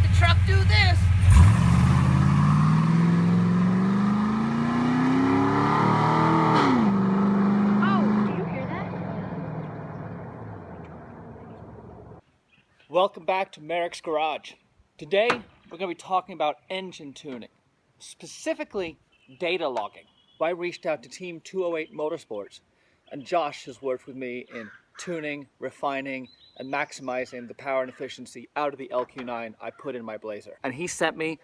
the truck do this. Oh, do you hear that? Welcome back to Merricks Garage. Today we're going to be talking about engine tuning, specifically data logging. I reached out to Team 208 Motorsports, and Josh has worked with me in tuning, refining, and maximizing the power and efficiency out of the LQ9 I put in my Blazer. And he sent me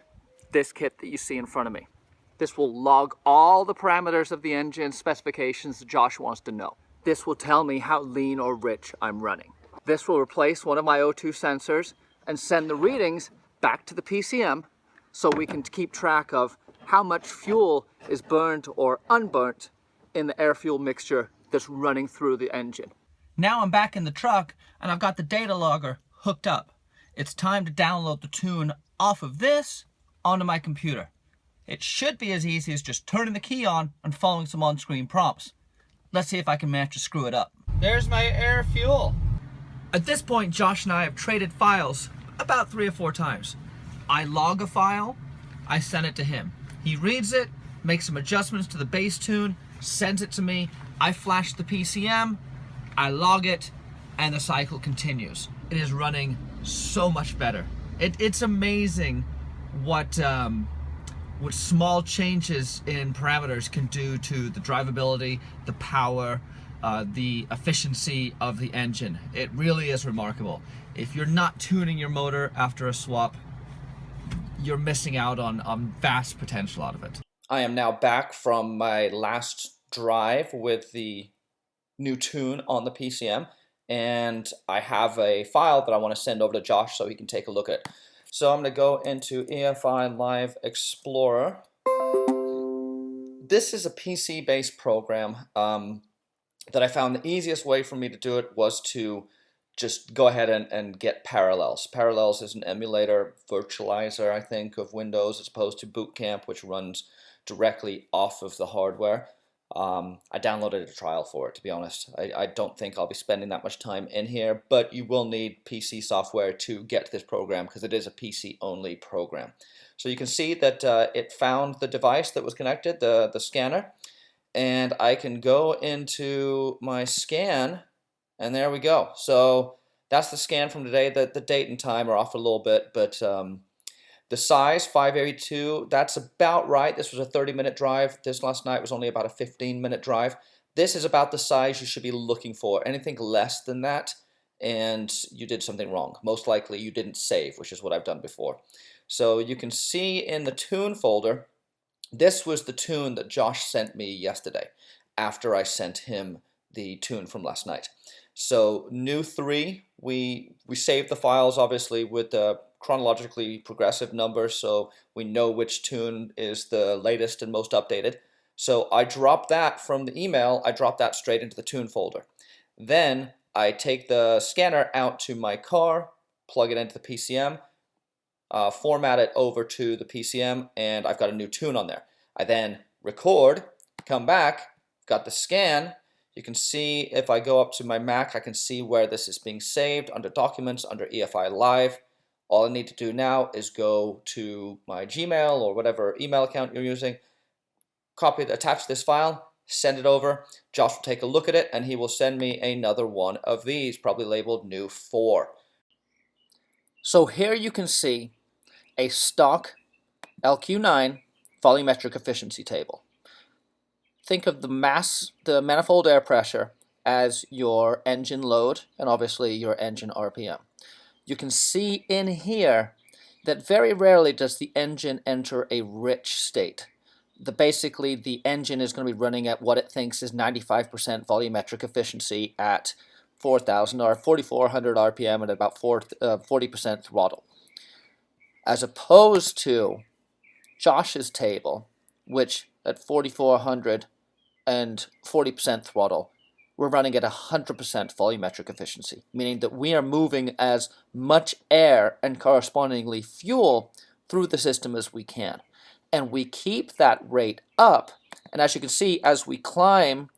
this kit that you see in front of me. This will log all the parameters of the engine specifications that Josh wants to know. This will tell me how lean or rich I'm running. This will replace one of my O2 sensors and send the readings back to the PCM so we can keep track of how much fuel is burned or unburnt in the air-fuel mixture that's running through the engine. Now I'm back in the truck and I've got the data logger hooked up. It's time to download the tune off of this onto my computer. It should be as easy as just turning the key on and following some on-screen prompts. Let's see if I can manage to screw it up. There's my air fuel. At this point, Josh and I have traded files about 3 or 4 times. I log a file, I send it to him. He reads it, makes some adjustments to the base tune, sends it to me. I flash the PCM, I log it, and the cycle continues. It is running so much better. It's amazing what small changes in parameters can do to the drivability, the power, the efficiency of the engine. It really is remarkable. If you're not tuning your motor after a swap, you're missing out on vast potential out of it. I am now back from my last drive with the new tune on the PCM, and I have a file that I want to send over to Josh so he can take a look at it. So I'm going to go into EFI Live Explorer. This is a PC-based program that I found the easiest way for me to do it was to just go ahead and get Parallels. Parallels is an emulator virtualizer, I think, of Windows as opposed to Boot Camp, which runs directly off of the hardware. I downloaded a trial for it, to be honest. I don't think I'll be spending that much time in here, but you will need PC software to get this program because it is a PC-only program. So you can see that it found the device that was connected, the scanner, and I can go into my scan, and there we go. So that's the scan from today. The date and time are off a little bit, but the size, 582, that's about right. This was a 30-minute drive. This last night was only about a 15-minute drive. This is about the size you should be looking for. Anything less than that, and you did something wrong. Most likely you didn't save, which is what I've done before. So you can see in the tune folder, this was the tune that Josh sent me yesterday after I sent him the tune from last night. So new 3, we saved the files obviously with the chronologically progressive numbers so we know which tune is the latest and most updated. So I dropped that from the email, I dropped that straight into the tune folder. Then I take the scanner out to my car, plug it into the PCM, format it over to the PCM, and I've got a new tune on there. I then record, come back, got the scan. You can see if I go up to my Mac, I can see where this is being saved under Documents, under EFI Live. All I need to do now is go to my Gmail or whatever email account you're using, attach this file, send it over. Josh will take a look at it, and he will send me another one of these, probably labeled New 4. So here you can see a stock LQ9 volumetric efficiency table. Think of the manifold air pressure as your engine load and obviously your engine RPM. You can see in here that very rarely does the engine enter a rich state. Basically, the engine is going to be running at what it thinks is 95% volumetric efficiency at 4,000 or 4,400 RPM and about 40% throttle. As opposed to Josh's table, which at 4,400 and 40% throttle, we're running at 100% volumetric efficiency, meaning that we are moving as much air and correspondingly fuel through the system as we can. And we keep that rate up, and as you can see, as we climb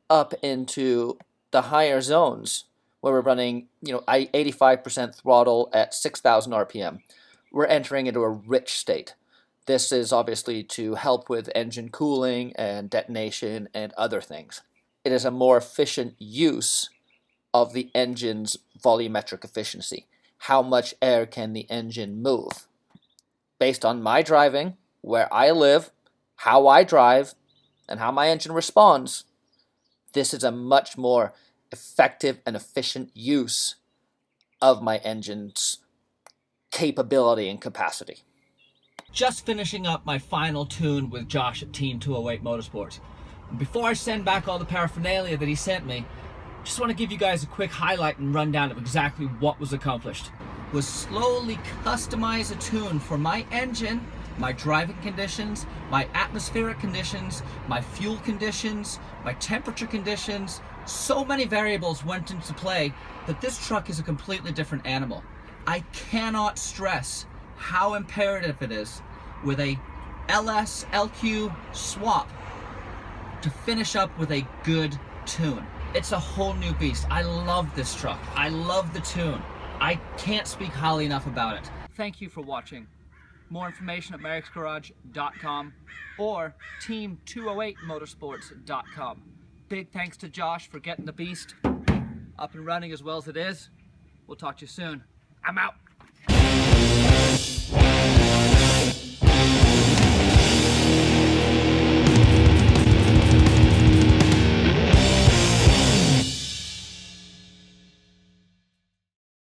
up into the higher zones, where we're running 85% throttle at 6,000 RPM, we're entering into a rich state. This is obviously to help with engine cooling and detonation and other things. It is a more efficient use of the engine's volumetric efficiency. How much air can the engine move? Based on my driving, where I live, how I drive, and how my engine responds, this is a much more effective and efficient use of my engine's capability and capacity. Just finishing up my final tune with Josh at Team 208 Motorsports. And before I send back all the paraphernalia that he sent me, just want to give you guys a quick highlight and rundown of exactly what was accomplished. Was slowly customize a tune for my engine, my driving conditions, my atmospheric conditions, my fuel conditions, my temperature conditions. So many variables went into play that this truck is a completely different animal. I cannot stress how imperative it is with a LS LQ swap to finish up with a good tune. It's a whole new beast. I love this truck. I love the tune. I can't speak highly enough about it. Thank you for watching. More information at merricksgarage.com or team208motorsports.com. Big thanks to Josh for getting the beast up and running as well as it is. We'll talk to you soon. I'm out.